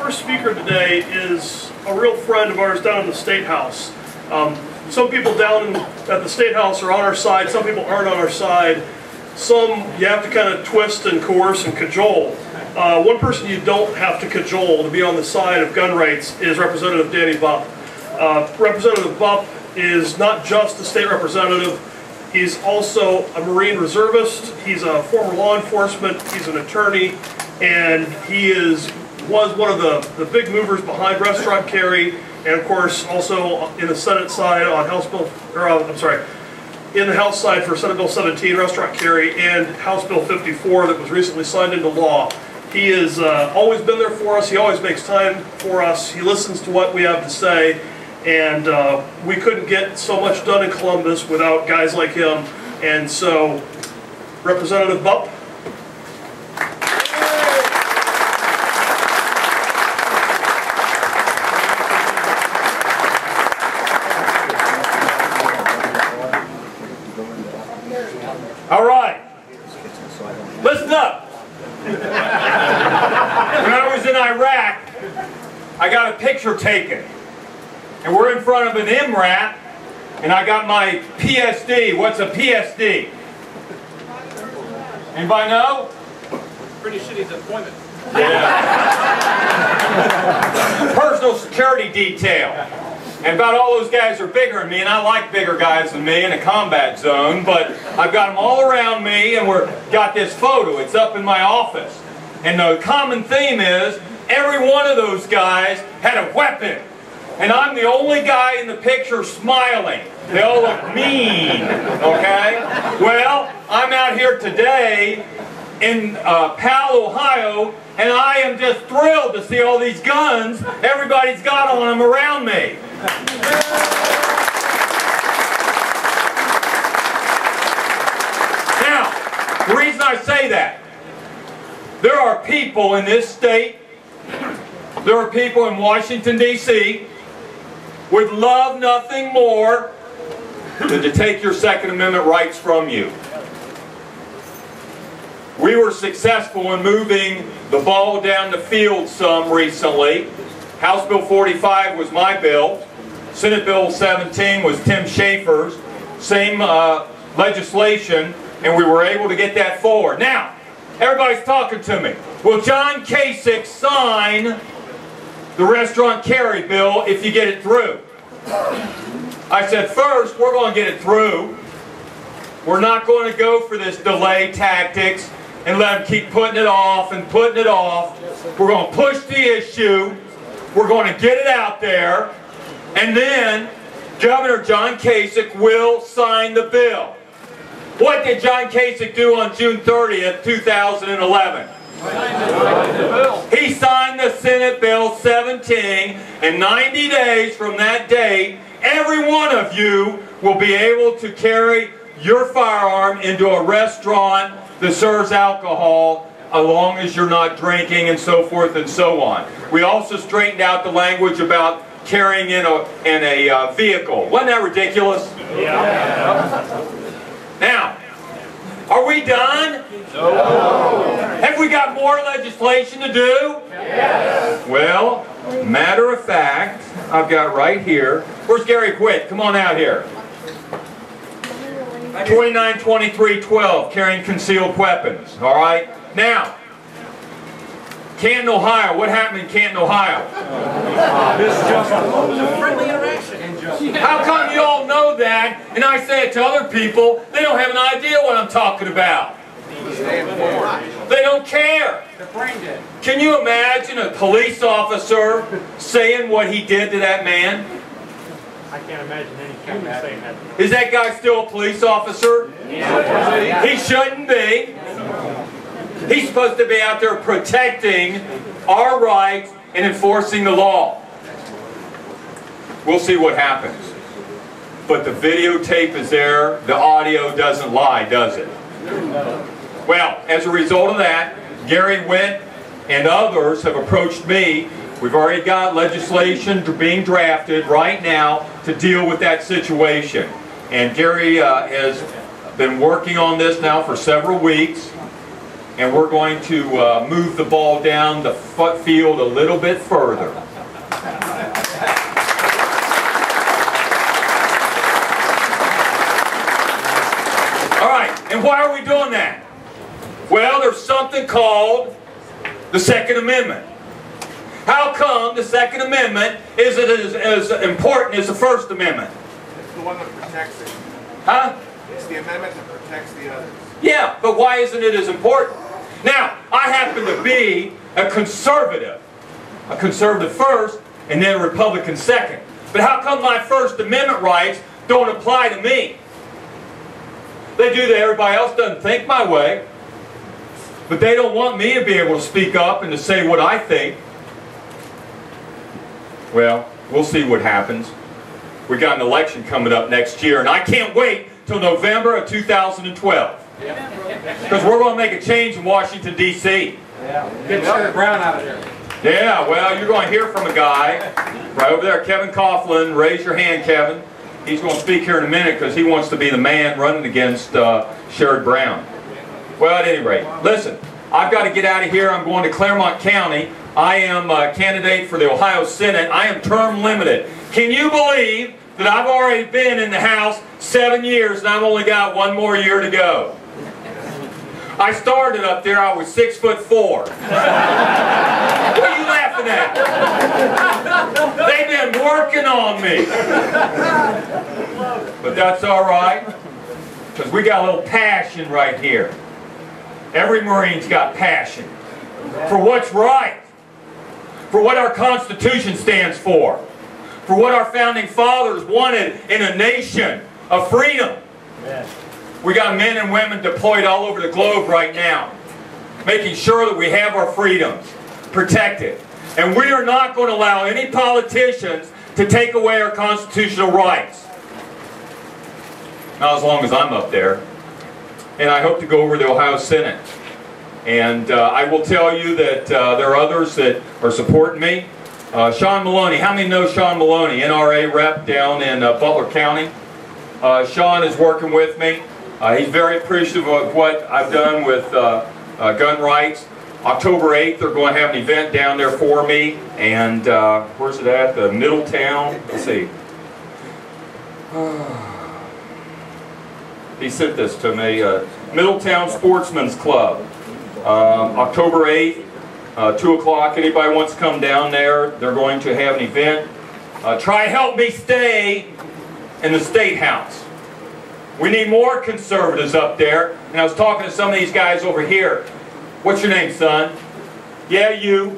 first speaker today is a real friend of ours down in the State House. Some people down at the State House are on our side, some people aren't on our side. Some you have to kind of twist and coerce and cajole. One person you don't have to cajole to be on the side of gun rights is Representative Danny Bubp. Representative Bubp is not just a state representative, he's also a Marine reservist, he's a former law enforcement, he's an attorney, and he was one of the big movers behind restaurant carry, and of course also in the Senate side on House Bill, or in the House side for Senate Bill 17, restaurant carry, and House Bill 54 that was recently signed into law. He has always been there for us, he always makes time for us, he listens to what we have to say, and we couldn't get so much done in Columbus without guys like him, and so Representative Bubp. All right, listen up. When I was in Iraq, I got a picture taken, and we're in front of an MRAP, and I got my PSD. What's a PSD? Anybody know? Pretty shitty deployment. Yeah. Personal security detail. And about all those guys are bigger than me, and I like bigger guys than me in a combat zone, but I've got them all around me, and we've got this photo. It's up in my office. And the common theme is, every one of those guys had a weapon. And I'm the only guy in the picture smiling. They all look mean, okay? Well, I'm out here today in Powell, Ohio, and I am just thrilled to see all these guns everybody's got on them around me. Now, the reason I say that, there are people in this state, there are people in Washington, D.C., would love nothing more than to take your Second Amendment rights from you. We were successful in moving the ball down the field some recently. House Bill 45 was my bill. Senate Bill 17 was Tim Schaefer's. Same legislation, and we were able to get that forward. Now, everybody's talking to me. Will John Kasich sign the restaurant carry bill if you get it through? I said, first, we're going to get it through. We're not going to go for this delay tactics and let them keep putting it off and putting it off. We're going to push the issue. We're going to get it out there. And then Governor John Kasich will sign the bill. What did John Kasich do on June 30th, 2011? He signed the Senate Bill 17, and 90 days from that date, every one of you will be able to carry your firearm into a restaurant that serves alcohol, as long as you're not drinking and so forth and so on. We also straightened out the language about carrying in a vehicle. Wasn't that ridiculous? Yeah. Now, are we done? No. Have we got more legislation to do? Yes. Well, matter of fact, I've got right here. Where's Gary Quitt? Come on out here. 292312, carrying concealed weapons. All right. Now, Canton, Ohio. What happened in Canton, Ohio? Friendly interaction. How come you all know that, and I say it to other people, they don't have an idea what I'm talking about? They don't care. Can you imagine a police officer saying what he did to that man? I can't imagine any human saying that. Is that guy still a police officer? Yeah. He shouldn't be. He's supposed to be out there protecting our rights and enforcing the law. We'll see what happens. But the videotape is there. The audio doesn't lie, does it? Well, as a result of that, Gary Witt and others have approached me. We've already got legislation being drafted right now to deal with that situation. And Gary has been working on this now for several weeks. and we're going to move the ball down the field a little bit further. All right, and why are we doing that? Well, there's something called the Second Amendment. How come the Second Amendment isn't as important as the First Amendment? It's the one that protects it. Huh? It's the amendment that protects the others. Yeah, but why isn't it as important? Now, I happen to be a conservative first and then a Republican second. But how come my First Amendment rights don't apply to me? They do to everybody else. Doesn't think my way. But they don't want me to be able to speak up and to say what I think. Well, we'll see what happens. We got an election coming up next year, and I can't wait till November of 2012. Because we're going to make a change in Washington, D.C. Get Sherrod Brown out of there. Yeah, well, you're going to hear from a guy right over there, Kevin Coughlin. Raise your hand, Kevin. He's going to speak here in a minute because he wants to be the man running against Sherrod Brown. Well, at any rate, listen, I've got to get out of here. I'm going to Claremont County. I am a candidate for the Ohio Senate. I am term limited. Can you believe that I've already been in the House 7 years and I've only got 1 more year to go? I started up there, I was 6'4". What are you laughing at? They've been working on me. But that's all right, because we got a little passion right here. Every Marine's got passion for what's right, for what our Constitution stands for what our Founding Fathers wanted in a nation of freedom. We got men and women deployed all over the globe right now, making sure that we have our freedoms protected. And we are not going to allow any politicians to take away our constitutional rights. Not as long as I'm up there. And I hope to go over to the Ohio Senate. And I will tell you that there are others that are supporting me. Sean Maloney, how many know Sean Maloney, NRA rep down in Butler County? Sean is working with me. He's very appreciative of what I've done with gun rights. October 8th, they're going to have an event down there for me. And where's it at? The Middletown? Let's see. He sent this to me. Middletown Sportsman's Club. October 8th, 2 o'clock. Anybody wants to come down there, they're going to have an event. Try help me stay in the State House. We need more conservatives up there. And I was talking to some of these guys over here. What's your name, son? Yeah, you.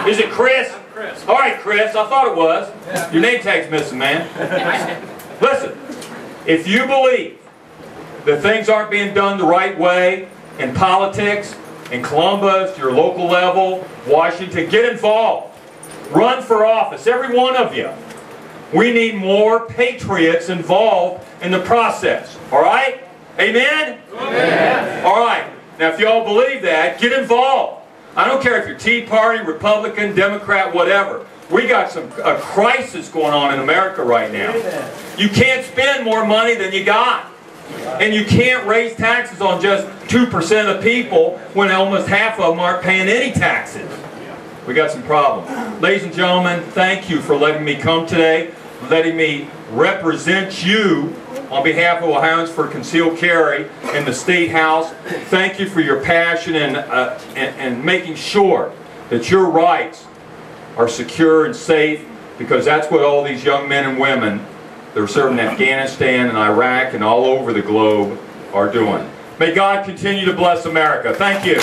Is it Chris? I'm Chris. All right, Chris. I thought it was. Yeah. Your name tag's missing, man. Listen, if you believe that things aren't being done the right way in politics, in Columbus, your local level, Washington, get involved. Run for office, every one of you. We need more patriots involved in the process. All right? Amen? Amen. All right. Now, if y'all believe that, get involved. I don't care if you're Tea Party, Republican, Democrat, whatever. We got a crisis going on in America right now. You can't spend more money than you got. And you can't raise taxes on just 2% of the people when almost half of them aren't paying any taxes. We got some problems. Ladies and gentlemen, thank you for letting me come today, letting me represent you on behalf of Ohioans for Concealed Carry in the State House. Thank you for your passion and making sure that your rights are secure and safe, because that's what all these young men and women that are serving in Afghanistan and Iraq and all over the globe are doing. May God continue to bless America. Thank you.